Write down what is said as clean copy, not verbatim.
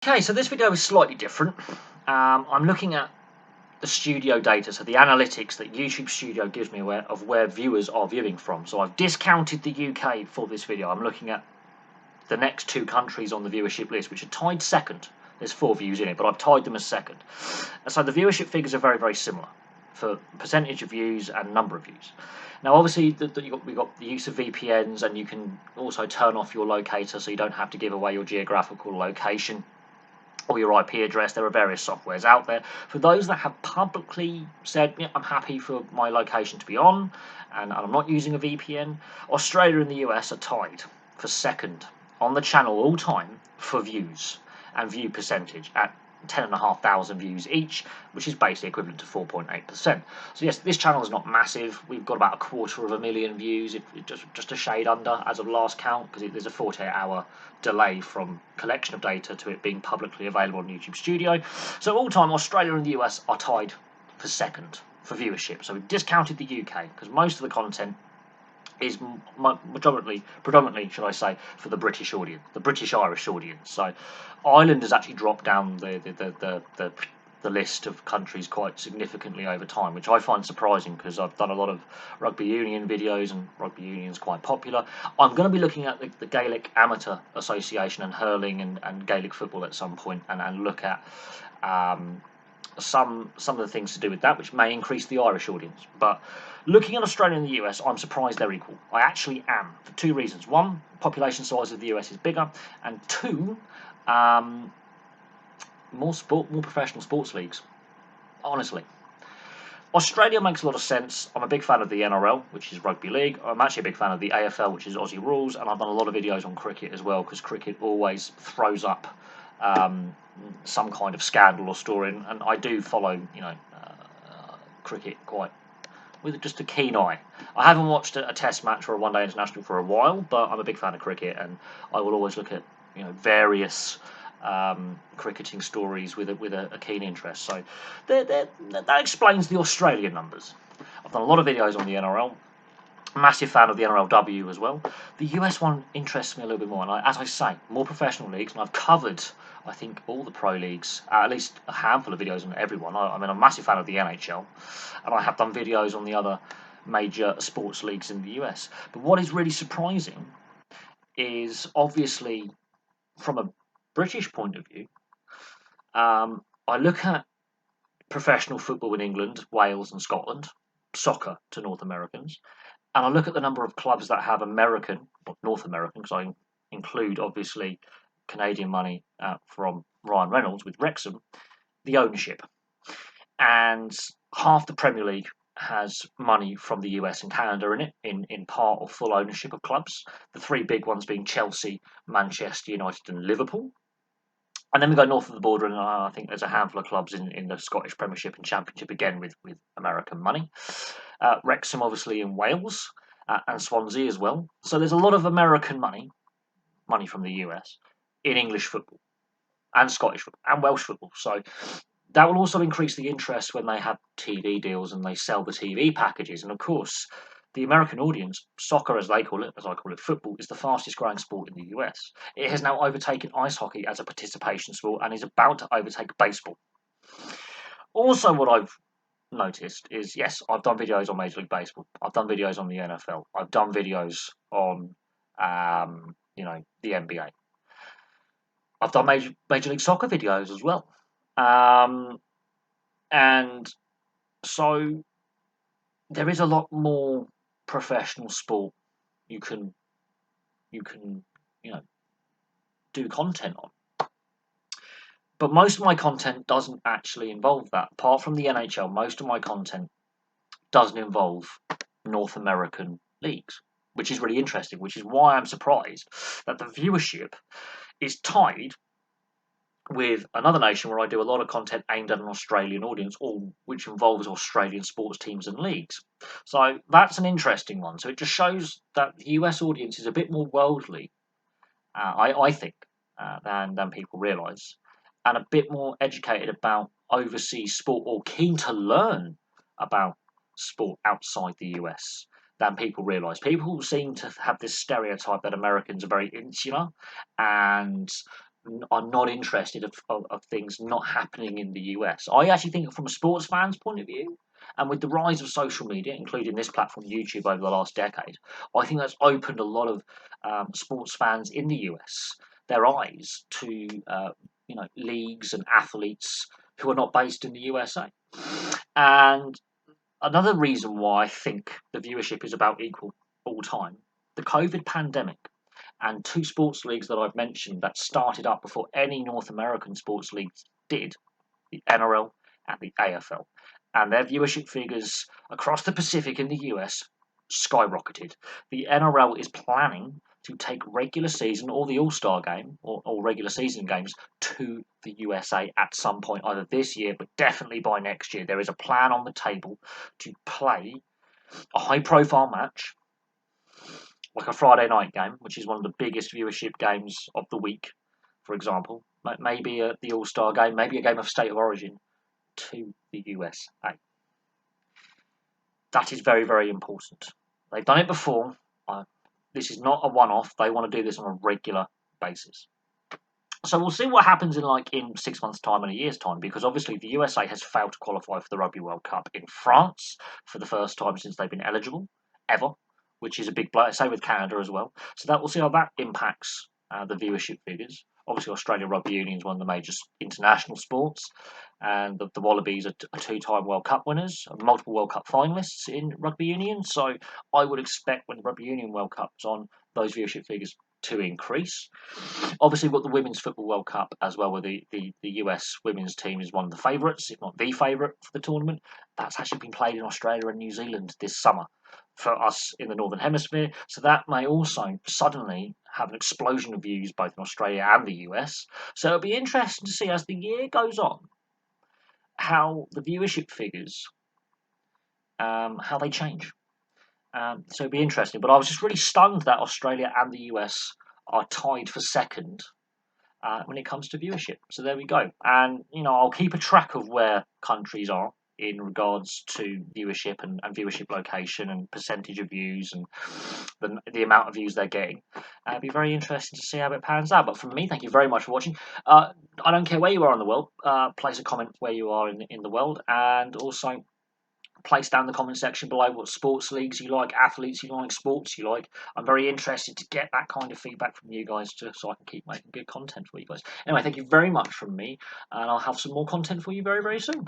Okay, so this video is slightly different. I'm looking at the studio data, so the analytics that YouTube Studio gives me of where viewers are viewing from. So I've discounted the UK for this video. I'm looking at the next two countries on the viewership list, which are tied second. There's 4 views in it, but I've tied them as second. And so the viewership figures are very, very similar for percentage of views and number of views. Now, obviously, we've got the use of VPNs, and you can also turn off your locator so you don't have to give away your geographical location or your IP address. There are various softwares out there. For those that have publicly said, yeah, I'm happy for my location to be on, and I'm not using a VPN, Australia and the US are tied for second on the channel all time for views and view percentage at 10,500 views each, which is basically equivalent to 4.8%. So yes, this channel is not massive. We've got about 250,000 views, just a shade under as of last count, because there's a 48-hour delay from collection of data to it being publicly available on YouTube Studio. So all time, Australia and the US are tied for second for viewership. So we've discounted the UK because most of the content is predominantly, should I say, for the British audience, the British-Irish audience. So Ireland has actually dropped down the list of countries quite significantly over time, which I find surprising because I've done a lot of rugby union videos and rugby union is quite popular. I'm going to be looking at the Gaelic Amateur Association and hurling and Gaelic football at some point, and look at some of the things to do with that, which may increase the Irish audience. But looking at Australia and the US, I'm surprised they're equal. I actually am, for 2 reasons. One, population size of the US is bigger, and 2, more professional sports leagues. Honestly, Australia makes a lot of sense. I'm a big fan of the NRL, which is rugby league. I'm actually a big fan of the AFL, which is Aussie rules, and I've done a lot of videos on cricket as well, because cricket always throws up some kind of scandal or story, and I do follow, cricket quite with just a keen eye. I haven't watched a test match or a one-day international for a while, but I'm a big fan of cricket, and I will always look at various cricketing stories with a keen interest. So that explains the Australian numbers. I've done a lot of videos on the NRL. Massive fan of the NRLW as well. The US one interests me a little bit more, and as I say, more professional leagues, and I've covered, I think, all the pro leagues, at least a handful of videos on everyone. I'm a massive fan of the NHL, and I have done videos on the other major sports leagues in the US. But what is really surprising is, obviously, from a British point of view, I look at professional football in England, Wales, and Scotland, soccer to North Americans, and I look at the number of clubs that have American, or North American, because I include, obviously, Canadian money from Ryan Reynolds with Wrexham, the ownership. And half the Premier League has money from the US and Canada in it, in part or full ownership of clubs. The 3 big ones being Chelsea, Manchester United, and Liverpool. And then we go north of the border, and I think there's a handful of clubs in the Scottish Premiership and Championship, again with American money. Wrexham, obviously, in Wales, and Swansea as well. So there's a lot of American money from the US, in English football, and Scottish football, and Welsh football. So that will also increase the interest when they have TV deals and they sell the TV packages. And of course, the American audience, soccer as they call it, as I call it, football, is the fastest growing sport in the US. It has now overtaken ice hockey as a participation sport and is about to overtake baseball. Also, what I've noticed is, yes, I've done videos on Major League Baseball. I've done videos on the NFL. I've done videos on, the NBA. I've done Major League Soccer videos as well. And so there is a lot more professional sport you can do content on. But most of my content doesn't actually involve that. Apart from the NHL, most of my content doesn't involve North American leagues, which is really interesting, which is why I'm surprised that the viewership is tied with another nation where I do a lot of content aimed at an Australian audience, or which involves Australian sports teams and leagues. So that's an interesting one. So it just shows that the US audience is a bit more worldly, I think, than people realise, and a bit more educated about overseas sport, or keen to learn about sport outside the US than people realise. People seem to have this stereotype that Americans are very insular and are not interested of things not happening in the US. I actually think from a sports fan's point of view, and with the rise of social media, including this platform, YouTube, over the last decade, I think that's opened a lot of sports fans in the US their eyes to leagues and athletes who are not based in the USA. And another reason why I think the viewership is about equal all time, the COVID pandemic and two sports leagues that I've mentioned that started up before any North American sports leagues did, the NRL and the AFL. And their viewership figures across the Pacific in the US skyrocketed. The NRL is planning to take regular season or the All-Star game or regular season games to the USA at some point, either this year, but definitely by next year. There is a plan on the table to play a high-profile match, like a Friday night game, which is one of the biggest viewership games of the week, for example. Maybe the All-Star game, maybe a game of State of Origin to the USA. That is very, very important. They've done it before. This is not a one-off. They want to do this on a regular basis. So we'll see what happens in 6 months' time and a year's time, because obviously the USA has failed to qualify for the Rugby World Cup in France for the first time since they've been eligible, ever, which is a big blow. Same with Canada as well. So that we'll see how that impacts the viewership figures. Obviously, Australia Rugby Union is one of the major international sports, and the Wallabies are two-time World Cup winners, multiple World Cup finalists in Rugby Union. So I would expect when the Rugby Union World Cup's on, those viewership figures to increase. Obviously, we've got the Women's Football World Cup as well, where the US women's team is one of the favourites, if not the favourite for the tournament. That's actually been played in Australia and New Zealand this summer for us in the Northern Hemisphere. So that may also suddenly have an explosion of views both in Australia and the US. So it'll be interesting to see as the year goes on how the viewership figures, how they change. So it'll be interesting. But I was just really stunned that Australia and the US are tied for second when it comes to viewership. So there we go. And, I'll keep a track of where countries are in regards to viewership and viewership location and percentage of views and the amount of views they're getting. It'll be very interesting to see how it pans out. But from me, thank you very much for watching. I don't care where you are in the world. Place a comment where you are in the world, and also place down in the comment section below what sports leagues you like, athletes you like, sports you like. I'm very interested to get that kind of feedback from you guys so I can keep making good content for you guys. Anyway, thank you very much from me, and I'll have some more content for you very, very soon.